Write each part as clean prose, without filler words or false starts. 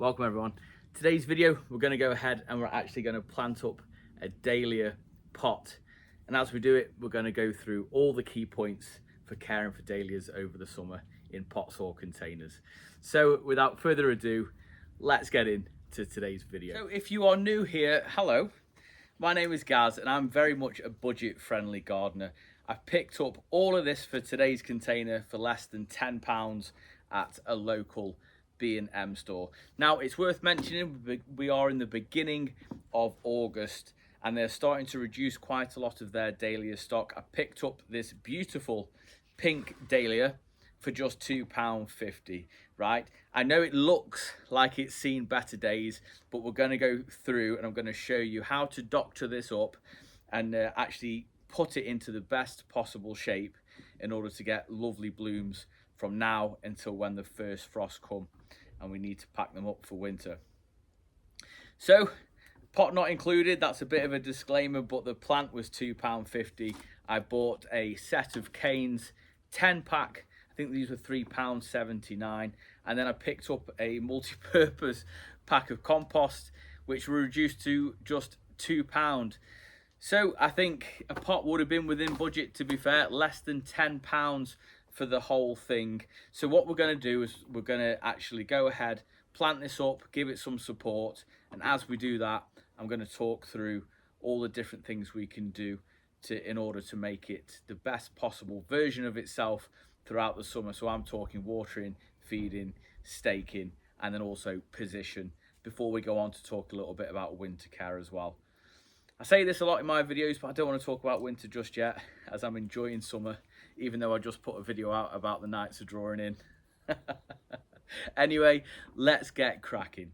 Welcome everyone. Today's video we're going to go ahead and we're actually going to plant up a dahlia pot, and as we do it we're going to go through all the key points for caring for dahlias over the summer in pots or containers. So without further ado, let's get into today's video. So if you are new here, hello, my name is Gaz and I'm very much a budget friendly gardener. I've picked up all of this for today's container for less than £10 at a local B&M store. Now it's worth mentioning we are in the beginning of August and they're starting to reduce quite a lot of their dahlia stock. I picked up this beautiful pink dahlia for just £2.50, right? I know it looks like it's seen better days, but we're going to go through and I'm going to show you how to doctor this up and actually put it into the best possible shape in order to get lovely blooms from now until when the first frosts come and we need to pack them up for winter. So pot not included, that's a bit of a disclaimer, but the plant was £2.50. I bought a set of canes, 10 pack, I think these were £3.79, and then I picked up a multi-purpose pack of compost which were reduced to just £2. So I think a pot would have been within budget, to be fair, less than £10 for the whole thing. So what we're going to do is we're going to actually go ahead, plant this up, give it some support, and as we do that I'm going to talk through all the different things we can do in order to make it the best possible version of itself throughout the summer. So I'm talking watering, feeding, staking, and then also position, before we go on to talk a little bit about winter care as well. I say this a lot in my videos, but I don't want to talk about winter just yet, as I'm enjoying summer, even though I just put a video out about the nights of drawing in. Anyway, let's get cracking.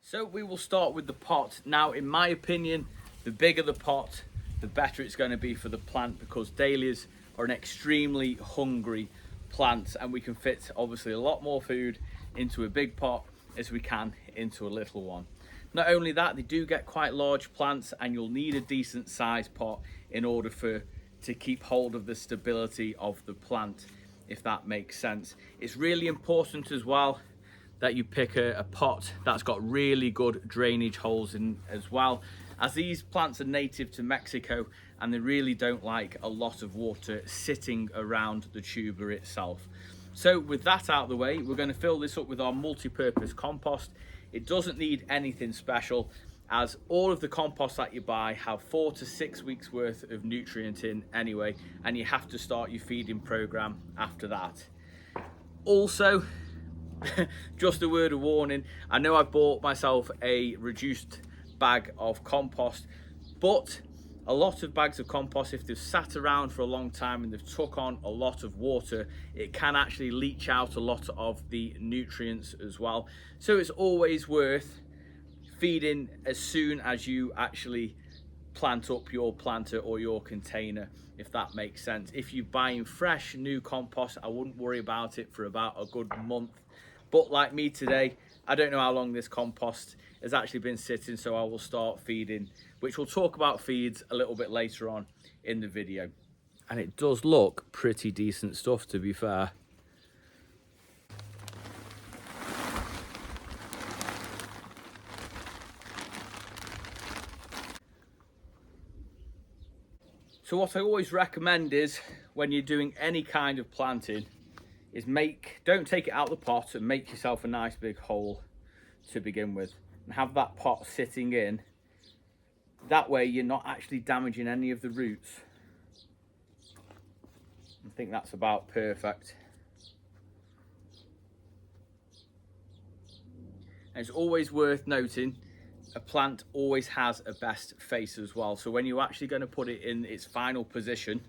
So we will start with the pot. Now, in my opinion, the bigger the pot, the better it's going to be for the plant, because dahlias are an extremely hungry plant and we can fit obviously a lot more food into a big pot as we can into a little one. Not only that, they do get quite large plants and you'll need a decent sized pot in order to keep hold of the stability of the plant, if that makes sense. It's really important as well that you pick a pot that's got really good drainage holes in as well, as these plants are native to Mexico and they really don't like a lot of water sitting around the tuber itself. So with that out of the way, we're going to fill this up with our multi-purpose compost. It doesn't need anything special, as all of the compost that you buy have 4 to 6 weeks worth of nutrient in anyway, and you have to start your feeding program after that. Also, just a word of warning, I know I bought myself a reduced bag of compost, but a lot of bags of compost, if they've sat around for a long time and they've took on a lot of water, it can actually leach out a lot of the nutrients as well. So it's always worth feeding as soon as you actually plant up your planter or your container, if that makes sense. If you're buying fresh new compost, I wouldn't worry about it for about a good month. But like me today, I don't know how long this compost has actually been sitting, so I will start feeding, which we'll talk about feeds a little bit later on in the video. And it does look pretty decent stuff, to be fair. So what I always recommend is, when you're doing any kind of planting, is don't take it out of the pot and make yourself a nice big hole to begin with and have that pot sitting in. That way you're not actually damaging any of the roots. I think that's about perfect. And it's always worth noting, a plant always has a best face as well. So when you're actually going to put it in its final position,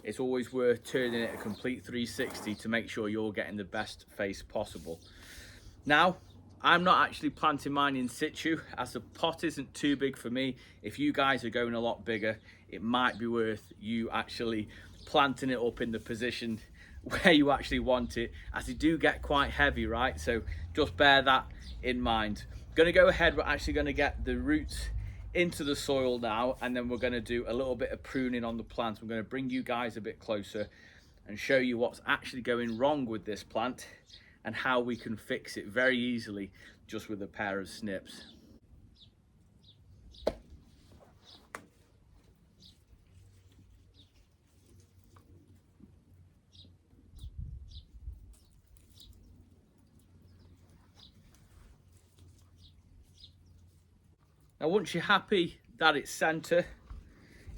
it's always worth turning it a complete 360 to make sure you're getting the best face possible. Now, I'm not actually planting mine in situ, as the pot isn't too big for me. If you guys are going a lot bigger, it might be worth you actually planting it up in the position where you actually want it, as they do get quite heavy, right? So just bear that in mind. Going to go ahead, we're actually going to get the roots into the soil now, and then we're going to do a little bit of pruning on the plant. I'm going to bring you guys a bit closer and show you what's actually going wrong with this plant and how we can fix it very easily just with a pair of snips. Now once you're happy that it's centre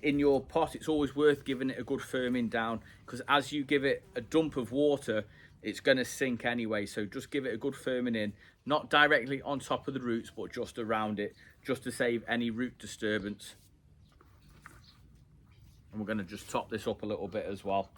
in your pot, it's always worth giving it a good firming down, because as you give it a dump of water, it's going to sink anyway. So just give it a good firming in, not directly on top of the roots, but just around it, just to save any root disturbance. And we're going to just top this up a little bit as well.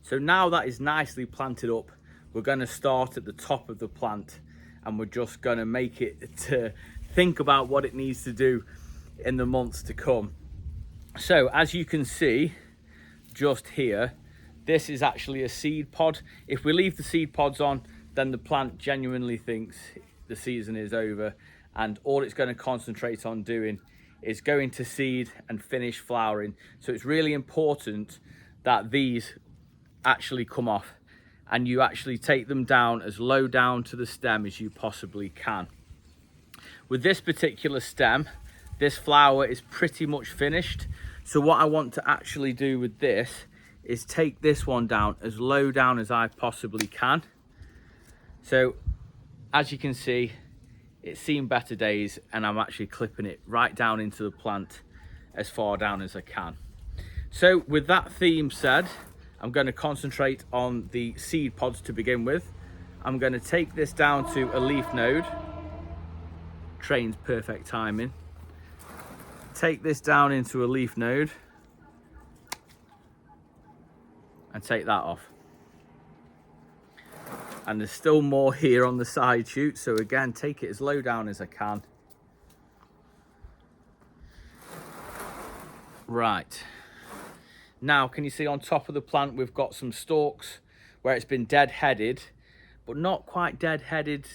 So now that is nicely planted up, we're going to start at the top of the plant, and we're just going to make it to think about what it needs to do in the months to come. So as you can see just here, this is actually a seed pod. If we leave the seed pods on, then the plant genuinely thinks the season is over, and all it's going to concentrate on doing is going to seed and finish flowering. So it's really important that these actually come off and you actually take them down as low down to the stem as you possibly can. With this particular stem, this flower is pretty much finished. So what I want to actually do with this is take this one down as low down as I possibly can. So as you can see, it's seen better days, and I'm actually clipping it right down into the plant as far down as I can. So with that theme said, I'm going to concentrate on the seed pods to begin with. I'm going to take this down to a leaf node. Train's perfect timing. Take this down into a leaf node and take that off. And there's still more here on the side shoot, so again, take it as low down as I can. Right. Now, can you see on top of the plant, we've got some stalks where it's been dead-headed, but not quite dead-headed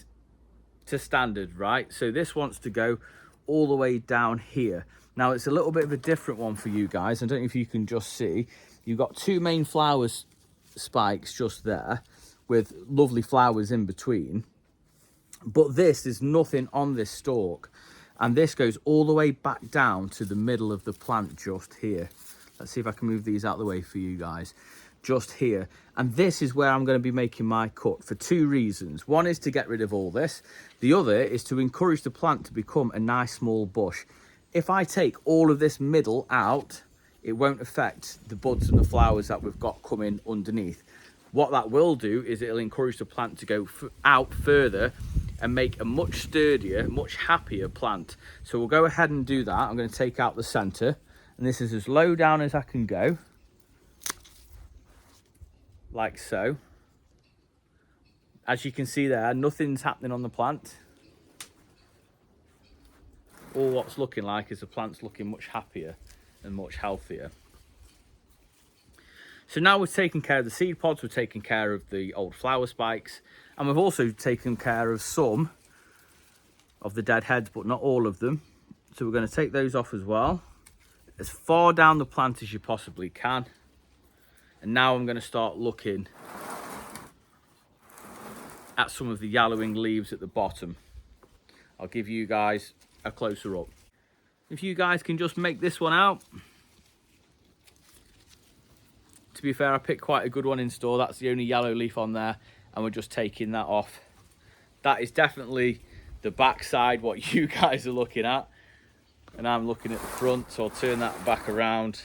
to standard, right? So this wants to go all the way down here. Now, it's a little bit of a different one for you guys. I don't know if you can just see. You've got two main flowers spikes just there with lovely flowers in between. But this, there's nothing on this stalk. And this goes all the way back down to the middle of the plant just here. Let's see if I can move these out of the way for you guys. Just here. And this is where I'm going to be making my cut for two reasons. One is to get rid of all this. The other is to encourage the plant to become a nice small bush. If I take all of this middle out, it won't affect the buds and the flowers that we've got coming underneath. What that will do is it'll encourage the plant to go out further and make a much sturdier, much happier plant. So we'll go ahead and do that. I'm going to take out the center. And this is as low down as I can go, like so. As you can see there, nothing's happening on the plant. All what's looking like is the plant's looking much happier and much healthier. So now we've taken care of the seed pods, we've taken care of the old flower spikes, and we've also taken care of some of the dead heads, but not all of them. So we're going to take those off as well, as far down the plant as you possibly can. And now I'm going to start looking at some of the yellowing leaves at the bottom. I'll give you guys a closer up. If you guys can just make this one out. To be fair, I picked quite a good one in store. That's the only yellow leaf on there, and we're just taking that off. That is definitely the back side, what you guys are looking at. And I'm looking at the front, so I'll turn that back around.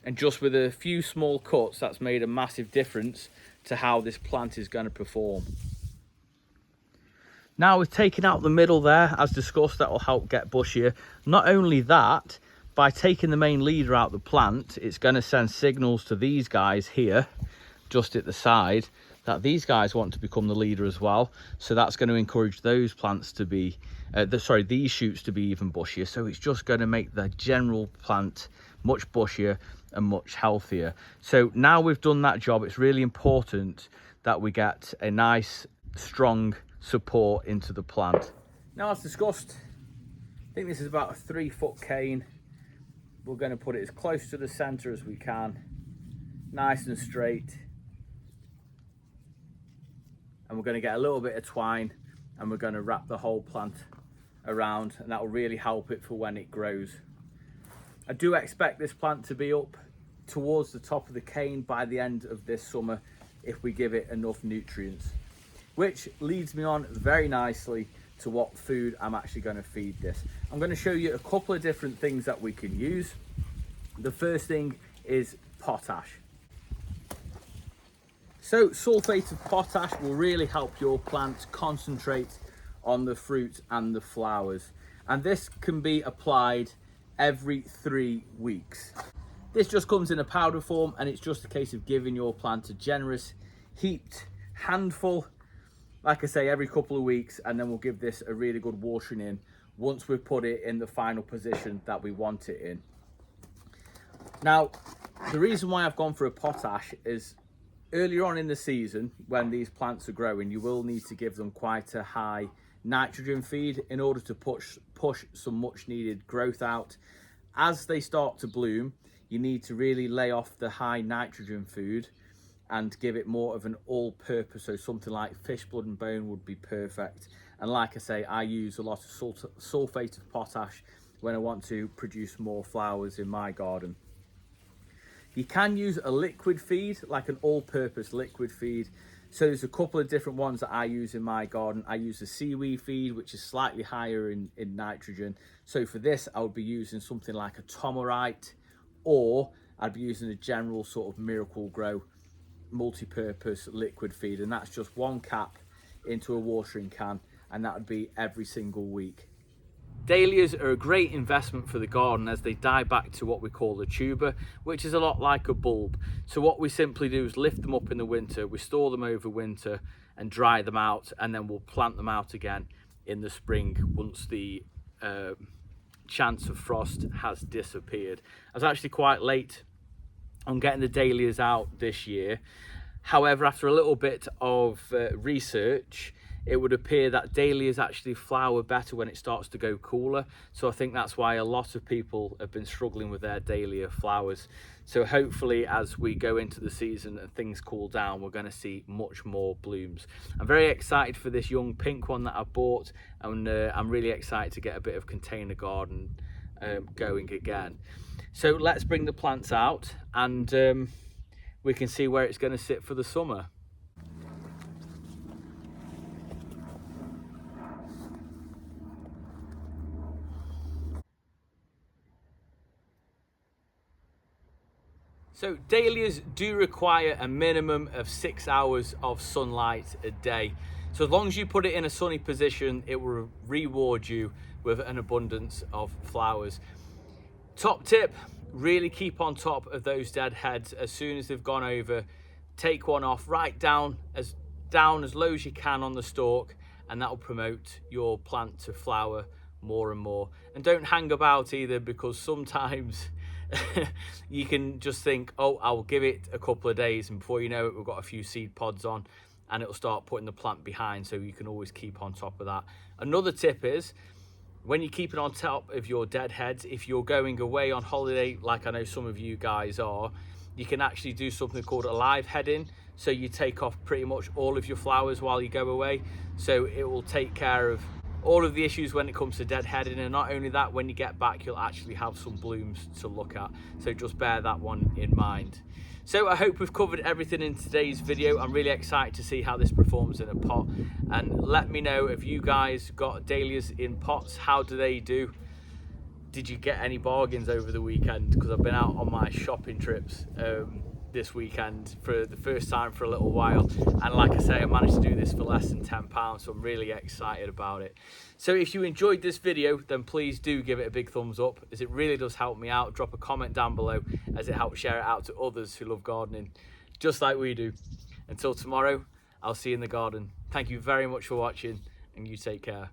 And just with a few small cuts, that's made a massive difference to how this plant is going to perform. Now we've taken out the middle there, as discussed, that will help get bushier. Not only that, by taking the main leader out of the plant, it's going to send signals to these guys here, just at the side, that these guys want to become the leader as well. So that's going to encourage those plants to be, these shoots to be even bushier. So it's just going to make the general plant much bushier and much healthier. So now we've done that job, it's really important that we get a nice, strong support into the plant. Now, as discussed, I think this is about a 3-foot cane. We're going to put it as close to the center as we can, nice and straight. And we're going to get a little bit of twine and we're going to wrap the whole plant around, and that will really help it for when it grows. I do expect this plant to be up towards the top of the cane by the end of this summer if we give it enough nutrients. Which leads me on very nicely to what food I'm actually going to feed this. I'm going to show you a couple of different things that we can use. The first thing is potash. So sulfate of potash will really help your plant concentrate on the fruit and the flowers. And this can be applied every 3 weeks. This just comes in a powder form, and it's just a case of giving your plant a generous heaped handful, like I say, every couple of weeks, and then we'll give this a really good watering in once we've put it in the final position that we want it in. Now, the reason why I've gone for a potash is earlier on in the season, when these plants are growing, you will need to give them quite a high nitrogen feed in order to push some much needed growth out. As they start to bloom, you need to really lay off the high nitrogen food and give it more of an all-purpose, so something like fish blood and bone would be perfect. And like I say, I use a lot of sulfate of potash when I want to produce more flowers in my garden. You can use a liquid feed, like an all-purpose liquid feed. So there's a couple of different ones that I use in my garden. I use a seaweed feed, which is slightly higher in nitrogen. So for this, I would be using something like a Tomerite, or I'd be using a general sort of Miracle Grow multi-purpose liquid feed, and that's just 1 cap into a watering can, and that would be every single week. Dahlias are a great investment for the garden as they die back to what we call a tuber, which is a lot like a bulb. So what we simply do is lift them up in the winter, we store them over winter and dry them out, and then we'll plant them out again in the spring once the chance of frost has disappeared. I was actually quite late on getting the dahlias out this year. However, after a little bit of research, it would appear that dahlias actually flower better when it starts to go cooler. So I think that's why a lot of people have been struggling with their dahlia flowers. So hopefully as we go into the season and things cool down, we're going to see much more blooms. I'm very excited for this young pink one that I bought, and I'm really excited to get a bit of container garden going again. So let's bring the plants out, and we can see where it's going to sit for the summer. So dahlias do require a minimum of 6 hours of sunlight a day. So as long as you put it in a sunny position, it will reward you with an abundance of flowers. Top tip, really keep on top of those dead heads. As soon as they've gone over, take one off, right down as low as you can on the stalk, and that will promote your plant to flower more and more. And don't hang about either, because sometimes you can just think, oh, I'll give it a couple of days, and before you know it, we've got a few seed pods on and it'll start putting the plant behind. So you can always keep on top of that. Another tip is, when you're keeping on top of your dead heads, if you're going away on holiday, like I know some of you guys are, you can actually do something called a live heading. So you take off pretty much all of your flowers while you go away. So it will take care of all of the issues when it comes to dead heading. And not only that, when you get back, you'll actually have some blooms to look at. So just bear that one in mind. So I hope we've covered everything in today's video. I'm really excited to see how this performs in a pot. And let me know if you guys got dahlias in pots. How do they do? Did you get any bargains over the weekend? Because I've been out on my shopping trips this weekend for the first time for a little while, and like I say, I managed to do this for less than £10, so I'm really excited about it. So if you enjoyed this video, then please do give it a big thumbs up, as it really does help me out. Drop a comment down below, as it helps share it out to others who love gardening just like we do. Until tomorrow, I'll see you in the garden. Thank you very much for watching, and you take care.